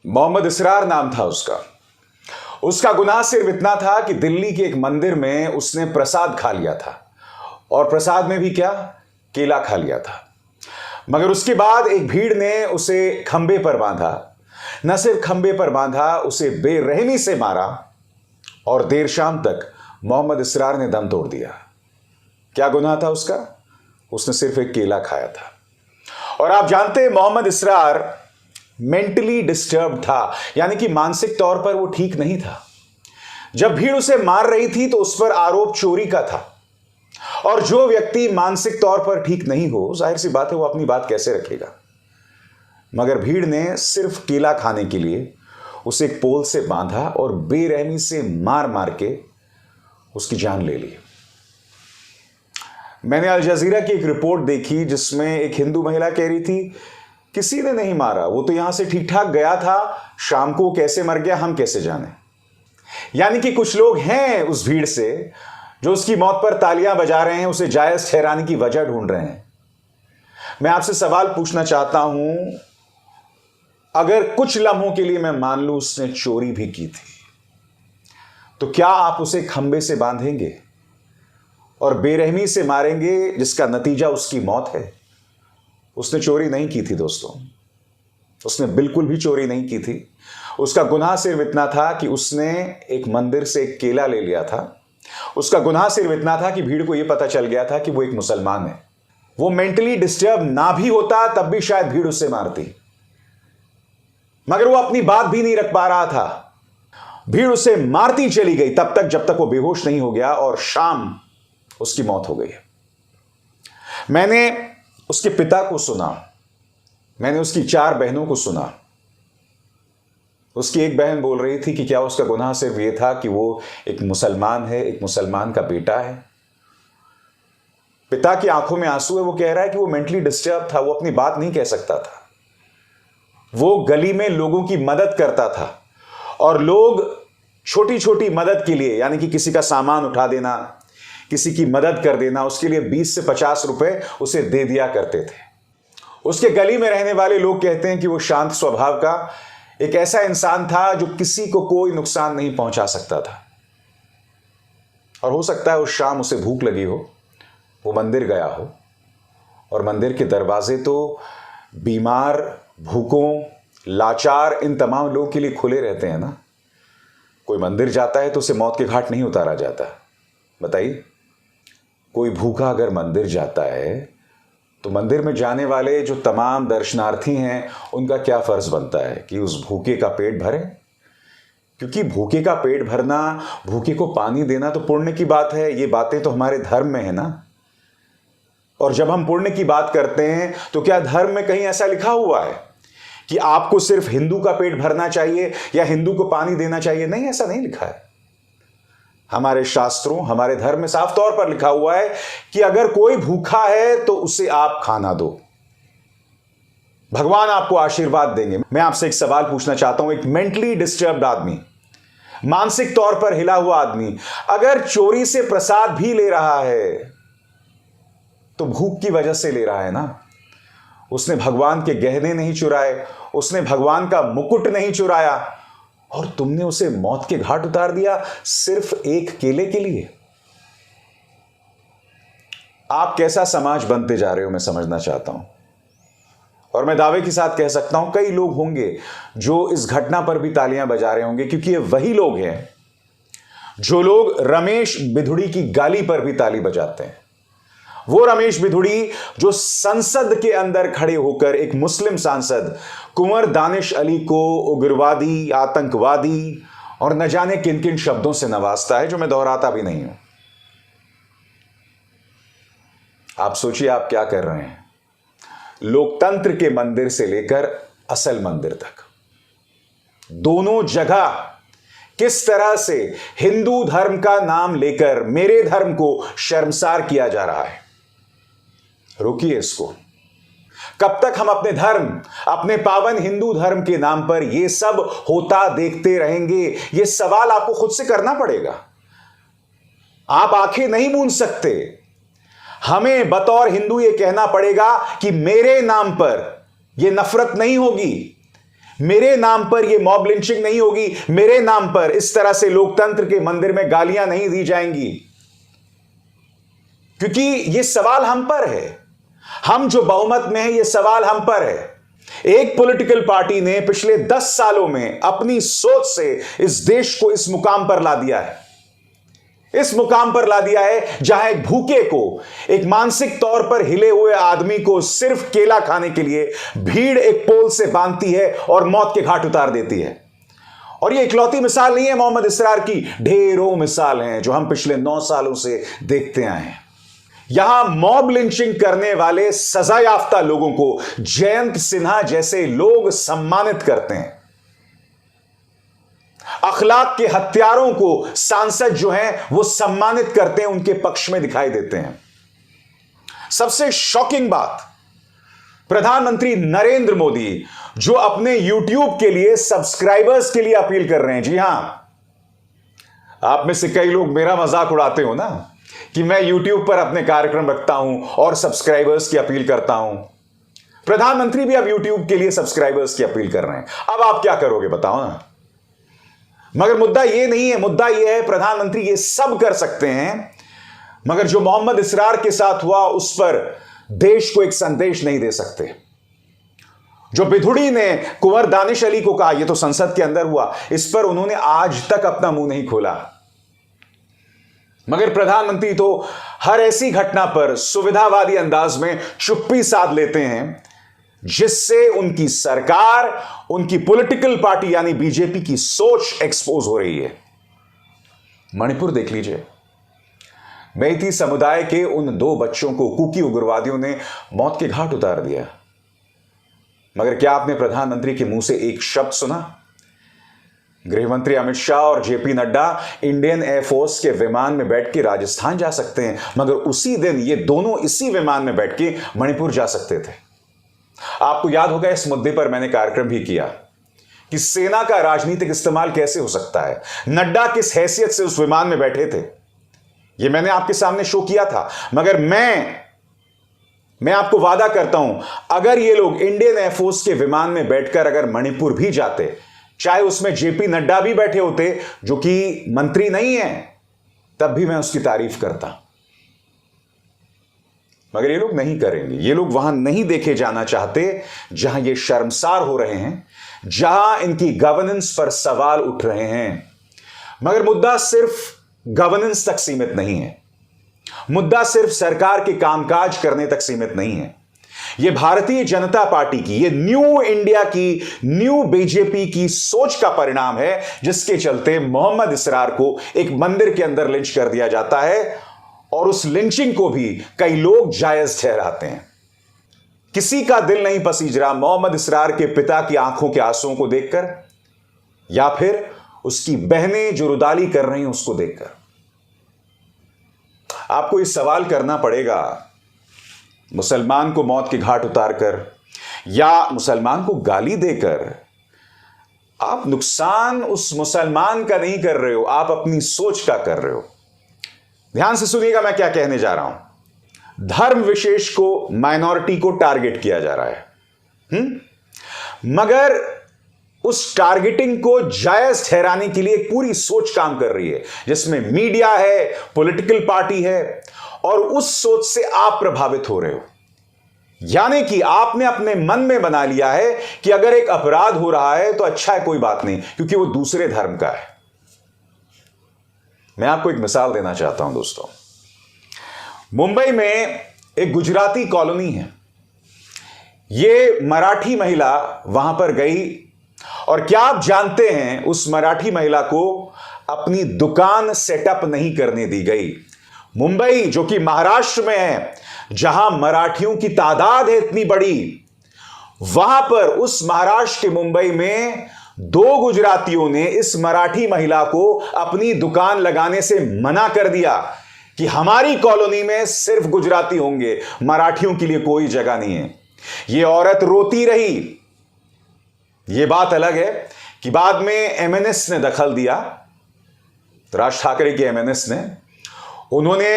मोहम्मद इसरार नाम था उसका। उसका गुनाह सिर्फ इतना था कि दिल्ली के एक मंदिर में उसने प्रसाद खा लिया था, और प्रसाद में भी क्या, केला खा लिया था। मगर उसके बाद एक भीड़ ने उसे खंबे पर बांधा। न सिर्फ खंबे पर बांधा, उसे बेरहमी से मारा और देर शाम तक मोहम्मद इसरार ने दम तोड़ दिया। क्या गुनाह था उसका? उसने सिर्फ एक केला खाया था। और आप जानते हैं, मोहम्मद इसरार मेंटली डिस्टर्ब था, यानी कि मानसिक तौर पर वो ठीक नहीं था। जब भीड़ उसे मार रही थी तो उस पर आरोप चोरी का था, और जो व्यक्ति मानसिक तौर पर ठीक नहीं हो, जाहिर सी बात है वो अपनी बात कैसे रखेगा। मगर भीड़ ने सिर्फ केला खाने के लिए उसे एक पोल से बांधा और बेरहमी से मार मार के उसकी जान ले ली। मैंने अल जजीरा की एक रिपोर्ट देखी जिसमें एक हिंदू महिला कह रही थी, किसी ने नहीं मारा, वो तो यहां से ठीक ठाक गया था, शाम को कैसे मर गया हम कैसे जाने। यानी कि कुछ लोग हैं उस भीड़ से जो उसकी मौत पर तालियां बजा रहे हैं, उसे जायज ठहराने की वजह ढूंढ रहे हैं। मैं आपसे सवाल पूछना चाहता हूं, अगर कुछ लम्हों के लिए मैं मान लूं उसने चोरी भी की थी, तो क्या आप उसे खंबे से बांधेंगे और बेरहमी से मारेंगे जिसका नतीजा उसकी मौत है? उसने चोरी नहीं की थी दोस्तों, उसने बिल्कुल भी चोरी नहीं की थी। उसका गुनाह सिर्फ इतना था कि उसने एक मंदिर से एक केला ले लिया था। उसका गुनाह सिर्फ इतना था कि भीड़ को यह पता चल गया था कि वो एक मुसलमान है। वो मेंटली डिस्टर्ब ना भी होता तब भी शायद भीड़ उसे मारती, मगर वो अपनी बात भी नहीं रख पा रहा था। भीड़ उसे मारती चली गई तब तक जब तक वो बेहोश नहीं हो गया, और शाम उसकी मौत हो गई। मैंने उसके पिता को सुना, मैंने उसकी 4 बहनों को सुना। उसकी एक बहन बोल रही थी कि क्या उसका गुनाह सिर्फ ये था कि वो एक मुसलमान है, एक मुसलमान का बेटा है। पिता की आंखों में आंसू है। वो कह रहा है कि वो मेंटली डिस्टर्ब था, वो अपनी बात नहीं कह सकता था। वो गली में लोगों की मदद करता था, और लोग छोटी छोटी मदद के लिए, यानी कि किसी का सामान उठा देना, किसी की मदद कर देना, उसके लिए 20 से 50 रुपए उसे दे दिया करते थे। उसके गली में रहने वाले लोग कहते हैं कि वो शांत स्वभाव का एक ऐसा इंसान था जो किसी को कोई नुकसान नहीं पहुंचा सकता था। और हो सकता है उस शाम उसे भूख लगी हो, वो मंदिर गया हो, और मंदिर के दरवाजे तो बीमार, भूखों, लाचार, इन तमाम लोगों के लिए खुले रहते हैं ना। कोई मंदिर जाता है तो उसे मौत के घाट नहीं उतारा जाता। बताइए, कोई भूखा अगर मंदिर जाता है तो मंदिर में जाने वाले जो तमाम दर्शनार्थी हैं उनका क्या फर्ज बनता है कि उस भूखे का पेट भरे। क्योंकि भूखे का पेट भरना, भूखे को पानी देना तो पुण्य की बात है। ये बातें तो हमारे धर्म में है ना। और जब हम पुण्य की बात करते हैं तो क्या धर्म में कहीं ऐसा लिखा हुआ है कि आपको सिर्फ हिंदू का पेट भरना चाहिए या हिंदू को पानी देना चाहिए? नहीं, ऐसा नहीं लिखा है। हमारे शास्त्रों, हमारे धर्म में साफ तौर पर लिखा हुआ है कि अगर कोई भूखा है तो उसे आप खाना दो, भगवान आपको आशीर्वाद देंगे। मैं आपसे एक सवाल पूछना चाहता हूं, एक मेंटली डिस्टर्ब्ड आदमी, मानसिक तौर पर हिला हुआ आदमी, अगर चोरी से प्रसाद भी ले रहा है तो भूख की वजह से ले रहा है ना। उसने भगवान के गहने नहीं चुराए, उसने भगवान का मुकुट नहीं चुराया, और तुमने उसे मौत के घाट उतार दिया सिर्फ एक केले के लिए। आप कैसा समाज बनते जा रहे हो, मैं समझना चाहता हूं। और मैं दावे के साथ कह सकता हूं कई लोग होंगे जो इस घटना पर भी तालियां बजा रहे होंगे, क्योंकि ये वही लोग हैं जो लोग रमेश बिधुड़ी की गाली पर भी ताली बजाते हैं। वो रमेश बिधुड़ी जो संसद के अंदर खड़े होकर एक मुस्लिम सांसद कुंवर दानिश अली को उग्रवादी, आतंकवादी और न जाने किन किन शब्दों से नवाजता है, जो मैं दोहराता भी नहीं हूं। आप सोचिए आप क्या कर रहे हैं। लोकतंत्र के मंदिर से लेकर असल मंदिर तक, दोनों जगह किस तरह से हिंदू धर्म का नाम लेकर मेरे धर्म को शर्मसार किया जा रहा है। रोकिए इसको। कब तक हम अपने धर्म, अपने पावन हिंदू धर्म के नाम पर यह सब होता देखते रहेंगे? यह सवाल आपको खुद से करना पड़ेगा। आप आंखें नहीं मूंद सकते। हमें बतौर हिंदू यह कहना पड़ेगा कि मेरे नाम पर यह नफरत नहीं होगी, मेरे नाम पर यह मॉब लिंचिंग नहीं होगी, मेरे नाम पर इस तरह से लोकतंत्र के मंदिर में गालियां नहीं दी जाएंगी, क्योंकि यह सवाल हम पर है। हम जो बहुमत में है, यह सवाल हम पर है। एक पॉलिटिकल पार्टी ने पिछले 10 सालों में अपनी सोच से इस देश को इस मुकाम पर ला दिया है, इस मुकाम पर ला दिया है जहां एक भूखे को, एक मानसिक तौर पर हिले हुए आदमी को सिर्फ केला खाने के लिए भीड़ एक पोल से बांधती है और मौत के घाट उतार देती है। और ये इकलौती मिसाल नहीं है मोहम्मद इसरार की, ढेरों मिसाल हैं जो हम पिछले 9 सालों से देखते आए हैं। यहां मॉब लिंचिंग करने वाले सजा याफ्ता लोगों को जयंत सिन्हा जैसे लोग सम्मानित करते हैं। अखलाक के हत्यारों को सांसद जो हैं वो सम्मानित करते हैं, उनके पक्ष में दिखाई देते हैं। सबसे शॉकिंग बात, प्रधानमंत्री नरेंद्र मोदी जो अपने YouTube के लिए सब्सक्राइबर्स के लिए अपील कर रहे हैं। जी हां, आप में से कई लोग मेरा मजाक उड़ाते हो ना कि मैं YouTube पर अपने कार्यक्रम रखता हूं और सब्सक्राइबर्स की अपील करता हूं। प्रधानमंत्री भी अब YouTube के लिए सब्सक्राइबर्स की अपील कर रहे हैं। अब आप क्या करोगे बताओ ना। मगर मुद्दा यह नहीं है, मुद्दा यह है प्रधानमंत्री ये सब कर सकते हैं, मगर जो मोहम्मद इसरार के साथ हुआ उस पर देश को एक संदेश नहीं दे सकते। जो बिधुड़ी ने कुंवर दानिश अली को कहा, यह तो संसद के अंदर हुआ, इस पर उन्होंने आज तक अपना मुंह नहीं खोला। मगर प्रधानमंत्री तो हर ऐसी घटना पर सुविधावादी अंदाज में चुप्पी साध लेते हैं जिससे उनकी सरकार, उनकी पॉलिटिकल पार्टी यानी बीजेपी की सोच एक्सपोज हो रही है। मणिपुर देख लीजिए, मेइती समुदाय के उन 2 बच्चों को कुकी उग्रवादियों ने मौत के घाट उतार दिया। मगर क्या आपने प्रधानमंत्री के मुंह से एक शब्द सुना? गृहमंत्री अमित शाह और जेपी नड्डा इंडियन एयरफोर्स के विमान में बैठ के राजस्थान जा सकते हैं, मगर उसी दिन ये दोनों इसी विमान में बैठ के मणिपुर जा सकते थे। आपको याद होगा इस मुद्दे पर मैंने कार्यक्रम भी किया कि सेना का राजनीतिक इस्तेमाल कैसे हो सकता है। नड्डा किस हैसियत से उस विमान में बैठे थे, यह मैंने आपके सामने शो किया था। मगर मैं आपको वादा करता हूं, अगर ये लोग इंडियन एयरफोर्स के विमान में बैठकर अगर मणिपुर भी जाते, चाहे उसमें जेपी नड्डा भी बैठे होते जो कि मंत्री नहीं है, तब भी मैं उसकी तारीफ करता। मगर ये लोग नहीं करेंगे। ये लोग वहां नहीं देखे जाना चाहते जहां ये शर्मसार हो रहे हैं, जहां इनकी गवर्नेंस पर सवाल उठ रहे हैं। मगर मुद्दा सिर्फ गवर्नेंस तक सीमित नहीं है, मुद्दा सिर्फ सरकार के कामकाज करने तक सीमित नहीं है। यह भारतीय जनता पार्टी की, यह न्यू इंडिया की, न्यू बीजेपी की सोच का परिणाम है, जिसके चलते मोहम्मद इसरार को एक मंदिर के अंदर लिंच कर दिया जाता है और उस लिंचिंग को भी कई लोग जायज ठहराते हैं। किसी का दिल नहीं पसीज रहा मोहम्मद इसरार के पिता की आंखों के आंसुओं को देखकर, या फिर उसकी बहनें जो रुदाली कर रही हैं उसको देखकर। आपको इस सवाल करना पड़ेगा, मुसलमान को मौत के घाट उतारकर या मुसलमान को गाली देकर आप नुकसान उस मुसलमान का नहीं कर रहे हो, आप अपनी सोच का कर रहे हो। ध्यान से सुनिएगा मैं क्या कहने जा रहा हूं। धर्म विशेष को, माइनॉरिटी को टारगेट किया जा रहा है, मगर उस टारगेटिंग को जायज ठहराने के लिए एक पूरी सोच काम कर रही है, जिसमें मीडिया है, पॉलिटिकल पार्टी है, और उस सोच से आप प्रभावित हो रहे हो। यानी कि आपने अपने मन में बना लिया है कि अगर एक अपराध हो रहा है तो अच्छा है, कोई बात नहीं, क्योंकि वो दूसरे धर्म का है। मैं आपको एक मिसाल देना चाहता हूं दोस्तों। मुंबई में एक गुजराती कॉलोनी है। ये मराठी महिला वहां पर गई और क्या आप जानते हैं, उस मराठी महिला को अपनी दुकान सेटअप नहीं करने दी गई। मुंबई जो कि महाराष्ट्र में है, जहां मराठियों की तादाद है इतनी बड़ी, वहां पर उस महाराष्ट्र के मुंबई में 2 गुजरातियों ने इस मराठी महिला को अपनी दुकान लगाने से मना कर दिया कि हमारी कॉलोनी में सिर्फ गुजराती होंगे, मराठियों के लिए कोई जगह नहीं है। यह औरत रोती रही। यह बात अलग है कि बाद में एमएनएस ने दखल दिया, राज ठाकरे के एमएनएस ने, उन्होंने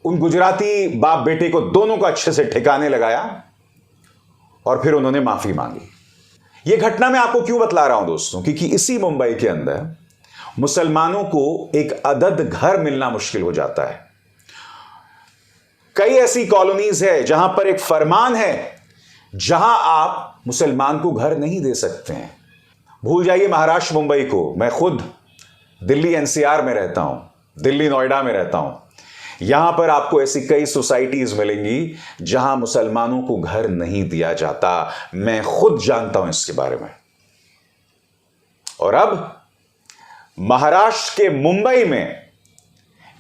उन गुजराती बाप बेटे को दोनों को अच्छे से ठिकाने लगाया और फिर उन्होंने माफी मांगी। यह घटना मैं आपको क्यों बतला रहा हूं दोस्तों, क्योंकि इसी मुंबई के अंदर मुसलमानों को एक अदद घर मिलना मुश्किल हो जाता है। कई ऐसी कॉलोनीज है जहां पर एक फरमान है जहां आप मुसलमान को घर नहीं दे सकते हैं। भूल जाइए महाराष्ट्र मुंबई को, मैं खुद दिल्ली एनसीआर में रहता हूं, दिल्ली नोएडा में रहता हूं। यहां पर आपको ऐसी कई सोसाइटीज मिलेंगी जहां मुसलमानों को घर नहीं दिया जाता। मैं खुद जानता हूं इसके बारे में। और अब महाराष्ट्र के मुंबई में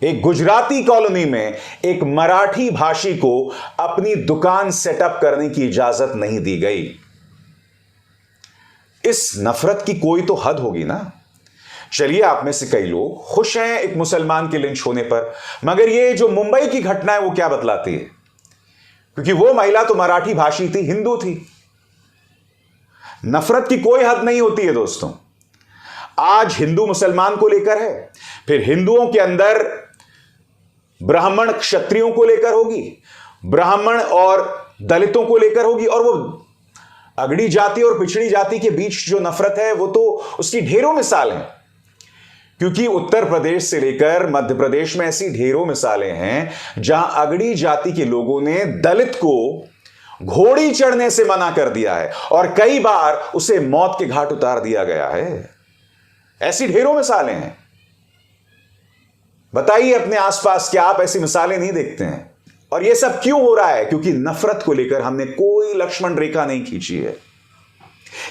एक गुजराती कॉलोनी में एक मराठी भाषी को अपनी दुकान सेटअप करने की इजाजत नहीं दी गई। इस नफरत की कोई तो हद होगी ना। चलिए, आप में से कई लोग खुश हैं एक मुसलमान के लिंच होने पर, मगर ये जो मुंबई की घटना है वो क्या बतलाती है? क्योंकि वो महिला तो मराठी भाषी थी, हिंदू थी। नफरत की कोई हद नहीं होती है दोस्तों। आज हिंदू मुसलमान को लेकर है, फिर हिंदुओं के अंदर ब्राह्मण क्षत्रियों को लेकर होगी, ब्राह्मण और दलितों को लेकर होगी, और वो अगड़ी जाति और पिछड़ी जाति के बीच जो नफरत है वो तो उसकी ढेरों मिसाल हैं। क्योंकि उत्तर प्रदेश से लेकर मध्य प्रदेश में ऐसी ढेरों मिसालें हैं जहां अगड़ी जाति के लोगों ने दलित को घोड़ी चढ़ने से मना कर दिया है और कई बार उसे मौत के घाट उतार दिया गया है। ऐसी ढेरों मिसालें हैं। बताइए अपने आसपास, क्या आप ऐसी मिसालें नहीं देखते हैं? और यह सब क्यों हो रहा है? क्योंकि नफरत को लेकर हमने कोई लक्ष्मण रेखा नहीं खींची है।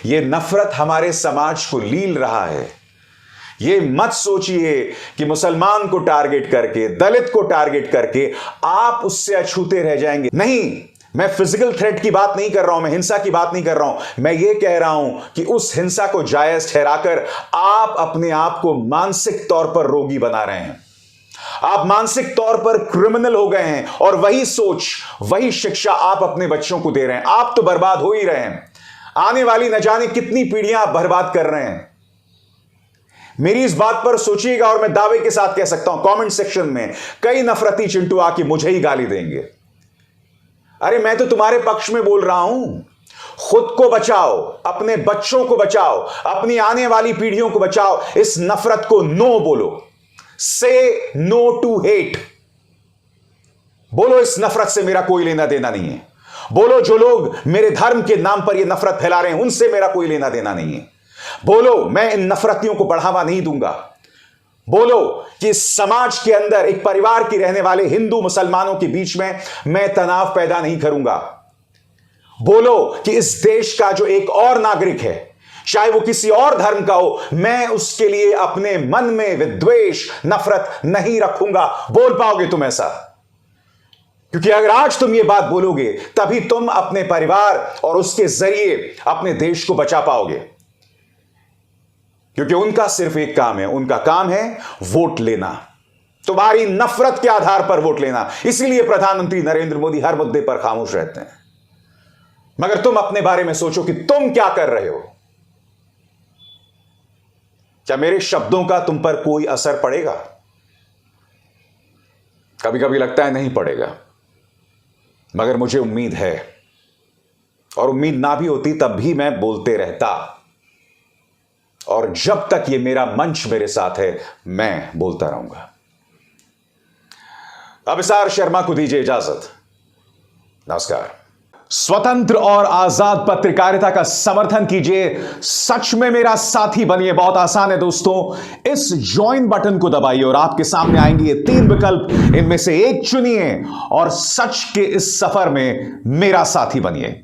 यह नफरत हमारे समाज को लील रहा है। यह मत सोचिए कि मुसलमान को टारगेट करके, दलित को टारगेट करके आप उससे अछूते रह जाएंगे। नहीं, मैं फिजिकल थ्रेट की बात नहीं कर रहा हूं, मैं हिंसा की बात नहीं कर रहा हूं। मैं यह कह रहा हूं कि उस हिंसा को जायज ठहराकर आप अपने आप को मानसिक तौर पर रोगी बना रहे हैं। आप मानसिक तौर पर क्रिमिनल हो गए हैं और वही सोच, वही शिक्षा आप अपने बच्चों को दे रहे हैं। आप तो बर्बाद हो ही रहे हैं। आने वाली न जाने कितनी पीढ़ियां आप बर्बाद कर रहे हैं। मेरी इस बात पर सोचिएगा और मैं दावे के साथ कह सकता हूं, कमेंट सेक्शन में कई नफरती चिंटू आके मुझे ही गाली देंगे। अरे मैं तो तुम्हारे पक्ष में बोल रहा हूं। खुद को बचाओ, अपने बच्चों को बचाओ, अपनी आने वाली पीढ़ियों को बचाओ। इस नफरत को नो बोलो। से नो टू हेट। बोलो इस नफरत से मेरा कोई लेना देना नहीं है। बोलो जो लोग मेरे धर्म के नाम पर यह नफरत फैला रहे हैं उनसे मेरा कोई लेना देना नहीं है। बोलो मैं इन नफरतियों को बढ़ावा नहीं दूंगा। बोलो कि इस समाज के अंदर एक परिवार की रहने वाले हिंदू मुसलमानों के बीच में मैं तनाव पैदा नहीं करूंगा। बोलो कि इस देश का जो एक और नागरिक है, चाहे वो किसी और धर्म का हो, मैं उसके लिए अपने मन में विद्वेष, नफरत नहीं रखूंगा। बोल पाओगे तुम ऐसा? क्योंकि अगर आज तुम ये बात बोलोगे तभी तुम अपने परिवार और उसके जरिए अपने देश को बचा पाओगे। क्योंकि उनका सिर्फ एक काम है, उनका काम है वोट लेना, तुम्हारी नफरत के आधार पर वोट लेना। इसीलिए प्रधानमंत्री नरेंद्र मोदी हर मुद्दे पर खामोश रहते हैं। मगर तुम अपने बारे में सोचो कि तुम क्या कर रहे हो। क्या मेरे शब्दों का तुम पर कोई असर पड़ेगा? कभी कभी लगता है नहीं पड़ेगा, मगर मुझे उम्मीद है, और उम्मीद ना भी होती तब भी मैं बोलते रहता। और जब तक ये मेरा मंच मेरे साथ है मैं बोलता रहूंगा। अभिसार शर्मा को दीजिए इजाजत। नमस्कार। स्वतंत्र और आजाद पत्रकारिता का समर्थन कीजिए, सच में मेरा साथी बनिए। बहुत आसान है दोस्तों, इस ज्वाइन बटन को दबाइए और आपके सामने आएंगे ये 3 विकल्प। इनमें से एक चुनिए और सच के इस सफर में मेरा साथी बनिए।